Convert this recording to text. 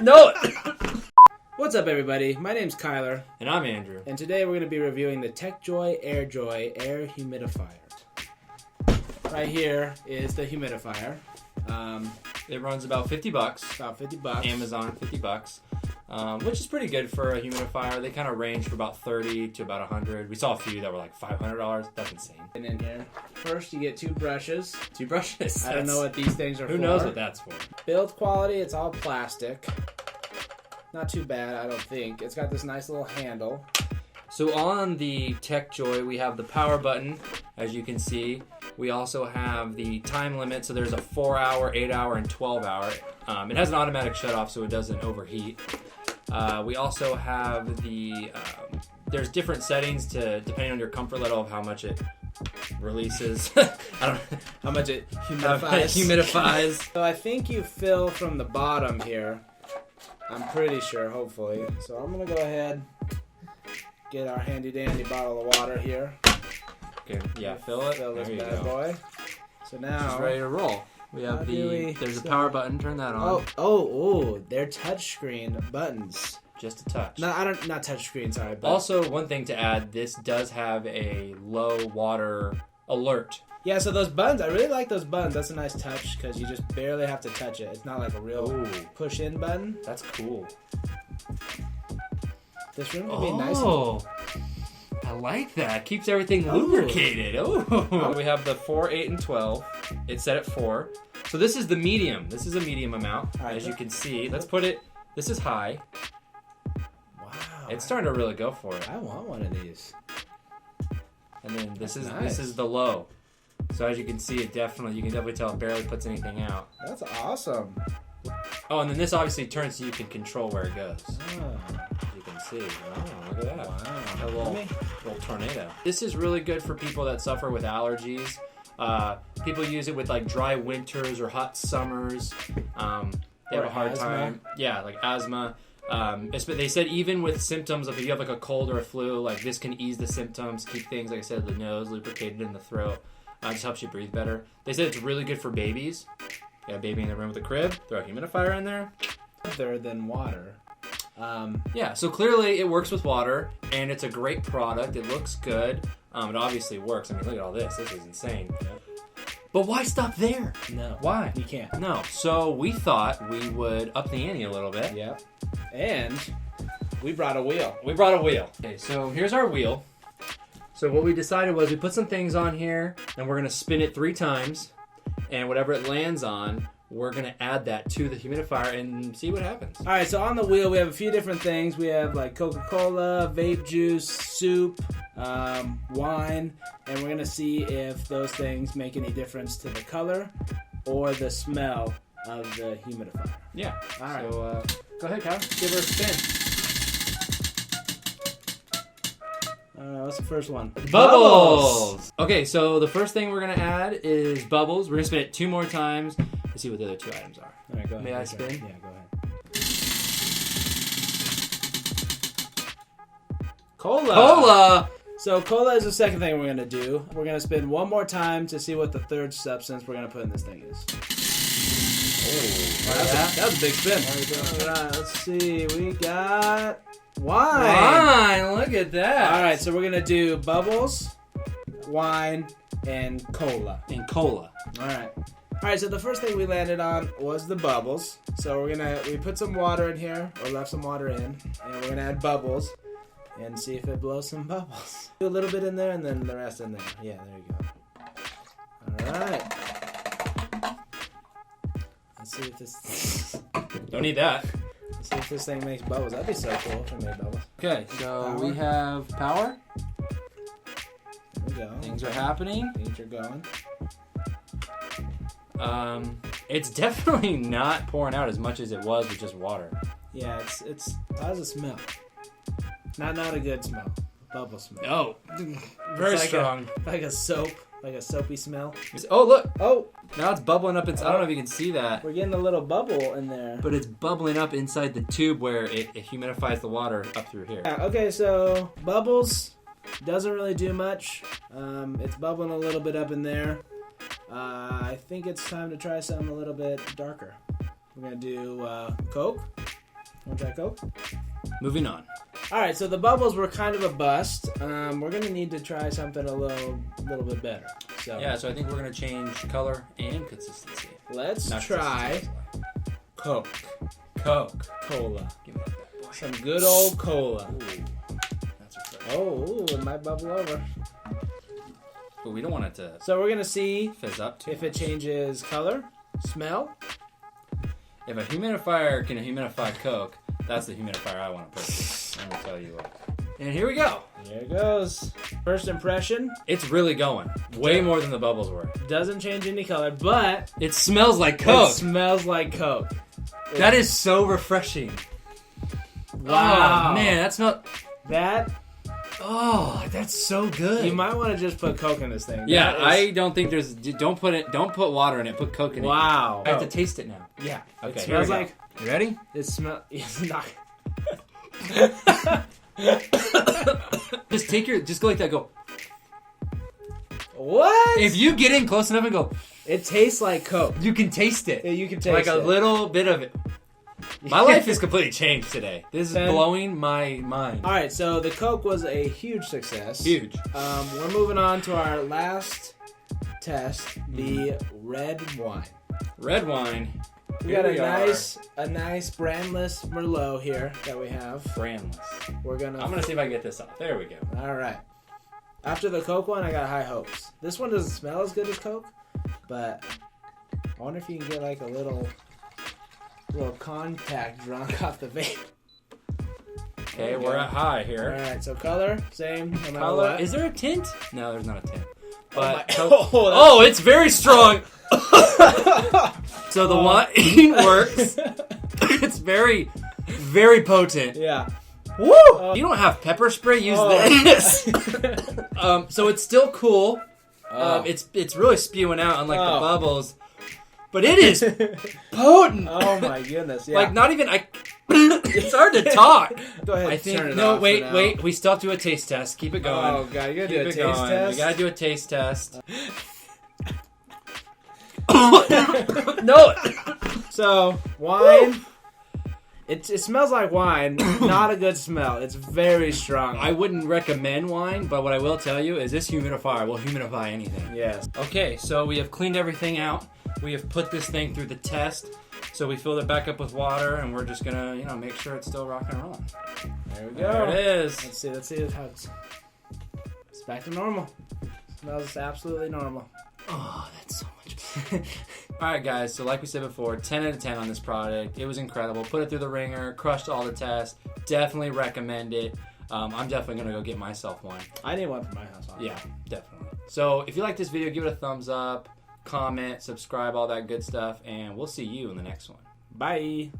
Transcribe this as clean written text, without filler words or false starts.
No! What's up, everybody? My name's Kyler. And I'm Andrew. And today we're going to be reviewing the Tekjoy AirJoy Air Humidifier. Right here is the humidifier. It runs about $50. About $50. Amazon, $50. Which is pretty good for a humidifier. They kind of range for about $30 to about $100. We saw a few that were like $500. That's insane. And in here, first you get two brushes. Two brushes. I don't know what these things are for. Who knows what that's for? Build quality, it's all plastic. Not too bad, I don't think. It's got this nice little handle. So on the Tekjoy, we have the power button, as you can see. We also have the time limit, so there's a 4-hour, 8-hour, and 12-hour. It has an automatic shutoff, so it doesn't overheat. We also have the... there's different settings depending on your comfort level of how much it releases. I don't know. How much it humidifies. So I think you fill from the bottom here. I'm pretty sure, hopefully. So I'm going to go ahead, get our handy-dandy bottle of water here. Okay, yeah, fill it. Fill this there you bad go. boy. So now... It's ready to roll. We have there's a power button, turn that on. Oh, they're touchscreen buttons. Just a touch. No, not touchscreen, sorry. But also, one thing to add, this does have a low water alert. Yeah, so those buttons, I really like those buttons. That's a nice touch because you just barely have to touch it. It's not like a real push-in button. That's cool. This room would be nice. I like that. Keeps everything lubricated. Oh. We have the 4, 8, and 12. It's set at 4. So this is the medium. This is a medium amount, as you can see. Let's put it... This is high. Wow. It's starting to really go for it. I want one of these. And then this Nice. is the low. So as you can see, you can definitely tell it barely puts anything out. That's awesome. Oh, and then this obviously turns so you can control where it goes. Oh. You can see. Oh, look at that. Wow. A little tornado. This is really good for people that suffer with allergies. People use it with like dry winters or hot summers. They have a hard time. Yeah, like asthma. They said even with symptoms of if you have like a cold or a flu, like this can ease the symptoms, keep things, like I said, the nose lubricated in the throat. Just helps you breathe better. They said it's really good for babies. You got a baby in the room with a crib, throw a humidifier in there. Other than water. Yeah, so clearly it works with water, and it's a great product. It looks good. It obviously works. I mean, look at all this. This is insane. Yep. But why stop there? No. Why? You can't. No. So we thought we would up the ante a little bit. Yep. And we brought a wheel. Okay, so here's our wheel. So what we decided was we put some things on here, and we're going to spin it 3 times, and whatever it lands on, we're going to add that to the humidifier and see what happens. All right, so on the wheel, we have a few different things. We have like Coca-Cola, vape juice, soup, wine, and we're going to see if those things make any difference to the color or the smell of the humidifier. Yeah. All right. So go ahead, Kyle. Give her a spin. What's the first one? Bubbles! Okay, so the first thing we're going to add is bubbles. We're going to spin it 2 more times to see what the other 2 items are. All right, go ahead. May I spin? Yeah, go ahead. Cola! So cola is the second thing we're going to do. We're going to spin 1 more time to see what the third substance we're going to put in this thing is. Oh, that was a big spin. All right, let's see. We got wine. Wine, look at that. All right, so we're going to do bubbles, wine, and cola. Cola. All right, so the first thing we landed on was the bubbles. So we put some water in here, or left some water in, and we're going to add bubbles and see if it blows some bubbles. Do a little bit in there and then the rest in there. Yeah, there you go. All right. Let's see if this... Don't need that. Let's see if this thing makes bubbles. That'd be so cool if it made bubbles. Okay, so we have power. There we go. Things are happening. Things are going. It's definitely not pouring out as much as it was with just water. Yeah, it's how does it smell? Not a good smell. Bubble smell. Oh, very strong. Like a soapy smell. Oh, look. Oh, now it's bubbling up inside. I don't know if you can see that. We're getting a little bubble in there. But it's bubbling up inside the tube where it humidifies the water up through here. Yeah, okay, so bubbles doesn't really do much. It's bubbling a little bit up in there. I think it's time to try something a little bit darker. We're going to do Coke. Want to try Coke? Moving on. All right, so the bubbles were kind of a bust. We're going to need to try something a little bit better. So Yeah, so I think we're going to change color and consistency. let's Not try consistency. Coke. Cola. Give me that bad boy. Some good old cola. Ooh, that's refreshing. Oh, it might bubble over. But we don't want it to So we're going to see fizz up too if it much. changes color, smell. If a humidifier can humidify Coke, that's the humidifier I want to purchase. I'm going to tell you what. And here we go. There it goes. First impression, It's really going. Way more than the bubbles were. doesn't change any color, but It smells like Coke. it smells like Coke. That is so refreshing. Wow. Oh, man, that smells... That, Oh, that's so good. you might want to just put Coke in this thing. Yeah, That is- I don't think there's... Don't put water in it. Put Coke in it. Wow. I have to taste it now. Yeah. Okay, It here we smells go. like... You ready? It smells... It's not... Just go like that. Go. What? If you get in close enough and go, It tastes like Coke. you can taste it. Yeah, you can taste Like a it. little bit of it. My life is completely changed today. This is Ten. blowing my mind. All right, so the Coke was a huge success. Huge. We're moving on to our last test, the red wine. Red wine. We Here got we a are. nice brandless Merlot here that we have. Brandless. We're I'm gonna see if I can get this off. There we go. All right. After the Coke one, I got high hopes. This one doesn't smell as good as Coke, but I wonder if you can get like a little contact drunk off the vape. Okay, There we we're go. at high All here. right, so color, same. No matter Color. what. Is there a tint? No, there's not a tint. Oh my- But oh, oh, it's very strong. So the wine works. It's very, very potent. yeah. Woo! You don't have pepper spray. Use this. So it's still cool. It's really spewing out, unlike the bubbles. But it is potent. Oh my goodness! Yeah. Like not even I. It's hard to talk. Go ahead. I think turn it no. off for Wait, now. wait. We still have to do a taste test. Keep it going. Oh god, you gotta do a Keep it taste going. test. We gotta do a taste test. No. So wine. It smells like wine. Not a good smell. It's very strong. I wouldn't recommend wine, but what I will tell you is this humidifier will humidify anything. Yes. Okay, so we have cleaned everything out. We have put this thing through the test. So we filled it back up with water, and we're just gonna, make sure it's still rocking and rolling. There we go. There it is. Let's see how it's back to normal. Smells absolutely normal. Oh, that's so much better. All right, guys. So like we said before, 10 out of 10 on this product. It was incredible. Put it through the ringer. Crushed all the tests. Definitely recommend it. I'm definitely going to go get myself one. I need one for my house. Honestly. Yeah, definitely. So if you like this video, give it a thumbs up, comment, subscribe, all that good stuff, and we'll see you in the next one. Bye.